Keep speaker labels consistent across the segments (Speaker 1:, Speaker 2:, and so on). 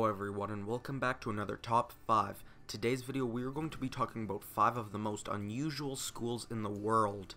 Speaker 1: everyone, and welcome back to another Top 5. Today's video we are going to be talking about 5 of the most unusual schools in the world.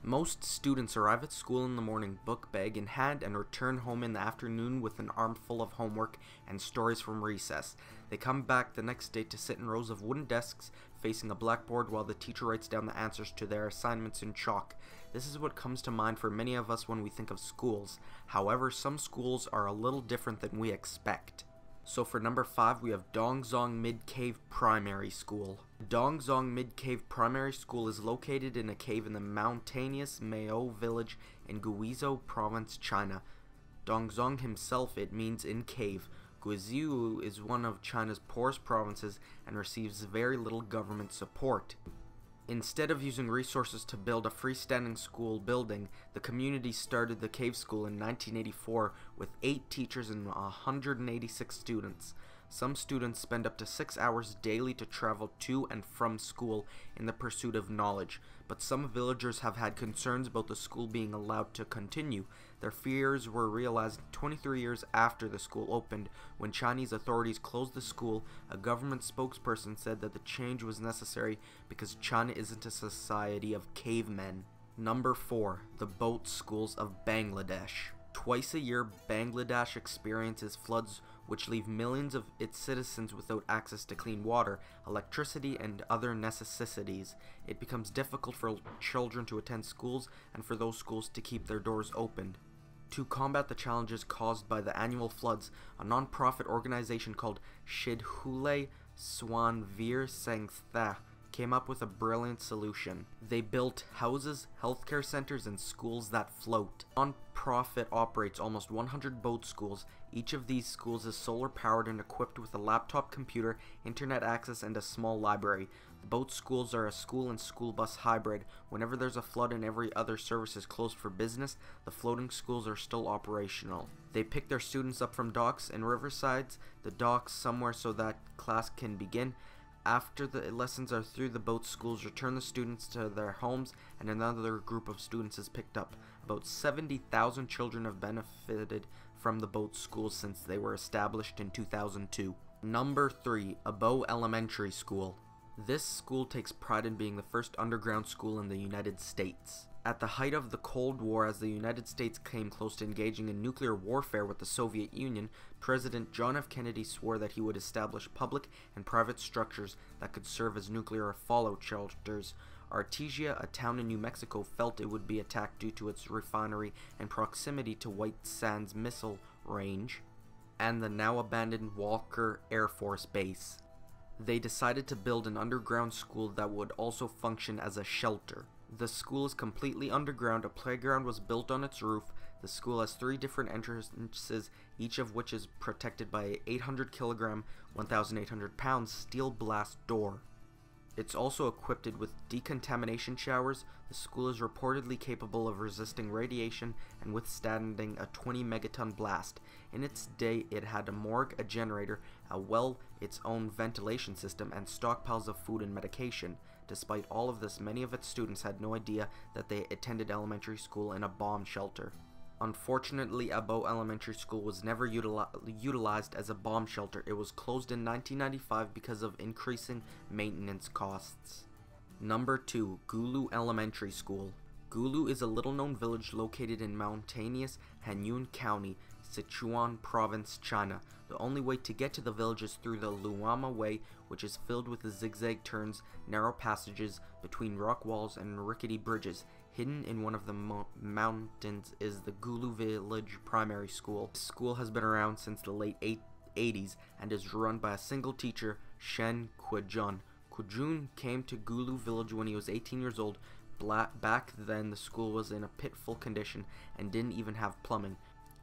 Speaker 1: Most students arrive at school in the morning, book bag in hand, and return home in the afternoon with an armful of homework and stories from recess. They come back the next day to sit in rows of wooden desks facing a blackboard while the teacher writes down the answers to their assignments in chalk. This is what comes to mind for many of us when we think of schools. However, some schools are a little different than we expect. So for number 5, we have Dongzhong Mid-Cave Primary School. Dongzhong Mid-Cave Primary School is located in a cave in the mountainous Abeau village in Guizhou Province, China. Dongzhong himself, it means in cave. Guizhou is one of China's poorest provinces and receives very little government support. Instead of using resources to build a freestanding school building, the community started the cave school in 1984 with 8 teachers and 186 students. Some students spend up to 6 hours daily to travel to and from school in the pursuit of knowledge, but some villagers have had concerns about the school being allowed to continue. Their fears were realized 23 years after the school opened. When Chinese authorities closed the school, a government spokesperson said that the change was necessary because China isn't a society of cavemen. Number 4. The Boat Schools of Bangladesh. Twice a year, Bangladesh experiences floods which leave millions of its citizens without access to clean water, electricity, and other necessities. It becomes difficult for children to attend schools and for those schools to keep their doors open. To combat the challenges caused by the annual floods, a non-profit organization called Shidhule Swanveer Sangstha came up with a brilliant solution. They built houses, healthcare centers, and schools that float. Non-profit operates almost 100 boat schools. Each of these schools is solar powered and equipped with a laptop computer, internet access, and a small library. The boat schools are a school and school bus hybrid. Whenever there's a flood and every other service is closed for business, the floating schools are still operational. They pick their students up from docks and riversides, the docks somewhere so that class can begin. After the lessons are through, the boat schools return the students to their homes and another group of students is picked up. About 70,000 children have benefited from the boat schools since they were established in 2002. Number 3. Abeau Elementary School. This school takes pride in being the first underground school in the United States. At the height of the Cold War, as the United States came close to engaging in nuclear warfare with the Soviet Union, President John F. Kennedy swore that he would establish public and private structures that could serve as nuclear fallout shelters. Artesia, a town in New Mexico, felt it would be attacked due to its refinery and proximity to White Sands Missile Range and the now abandoned Walker Air Force Base. They decided to build an underground school that would also function as a shelter. The school is completely underground. A playground was built on its roof. The school has 3 different entrances, each of which is protected by a 800 kilogram, 1,800 pound steel blast door. It's also equipped with decontamination showers. The school is reportedly capable of resisting radiation and withstanding a 20 megaton blast. In its day, it had a morgue, a generator, a well, its own ventilation system, and stockpiles of food and medication. Despite all of this, many of its students had no idea that they attended elementary school in a bomb shelter. Unfortunately, Abeau Elementary School was never utilized as a bomb shelter. It was closed in 1995 because of increasing maintenance costs. Number 2. Gulu Elementary School. Gulu is a little-known village located in mountainous Hanyun County, Sichuan Province, China. The only way to get to the village is through the Luama Way, which is filled with zigzag turns, narrow passages between rock walls, and rickety bridges. Hidden in one of the mountains is the Gulu Village Primary School. The school has been around since the late 80s and is run by a single teacher, Shen Quijun. Quijun came to Gulu Village when he was 18 years old. Back then, the school was in a pitiful condition and didn't even have plumbing.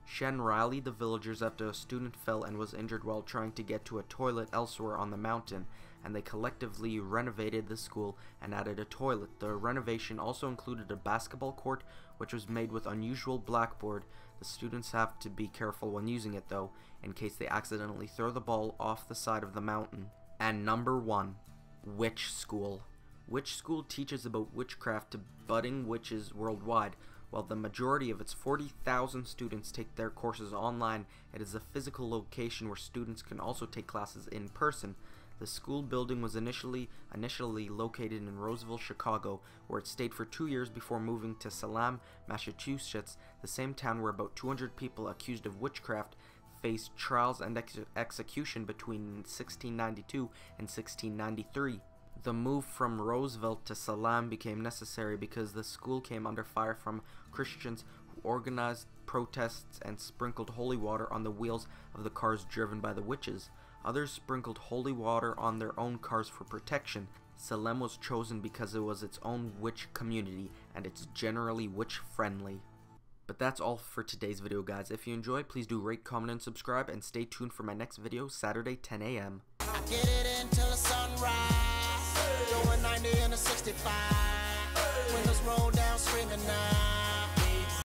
Speaker 1: Shen rallied the villagers after a student fell and was injured while trying to get to a toilet elsewhere on the mountain, and they collectively renovated the school and added a toilet. The renovation also included a basketball court, which was made with unusual blackboard. The students have to be careful when using it though, in case they accidentally throw the ball off the side of the mountain. And number 1. Witch School. Witch School teaches about witchcraft to budding witches worldwide. While the majority of its 40,000 students take their courses online, it is a physical location where students can also take classes in person. The school building was initially located in Roseville, Chicago, where it stayed for 2 years before moving to Salem, Massachusetts, the same town where about 200 people accused of witchcraft faced trials and execution between 1692 and 1693. The move from Roseville to Salem became necessary because the school came under fire from Christians who organized protests and sprinkled holy water on the wheels of the cars driven by the witches. Others sprinkled holy water on their own cars for protection. Salem was chosen because it was its own witch community, and it's generally witch-friendly. But that's all for today's video, guys. If you enjoyed, please do rate, comment, and subscribe, and stay tuned for my next video, Saturday, 10 a.m.
Speaker 2: I get it until the sunrise, going 90 in a 65.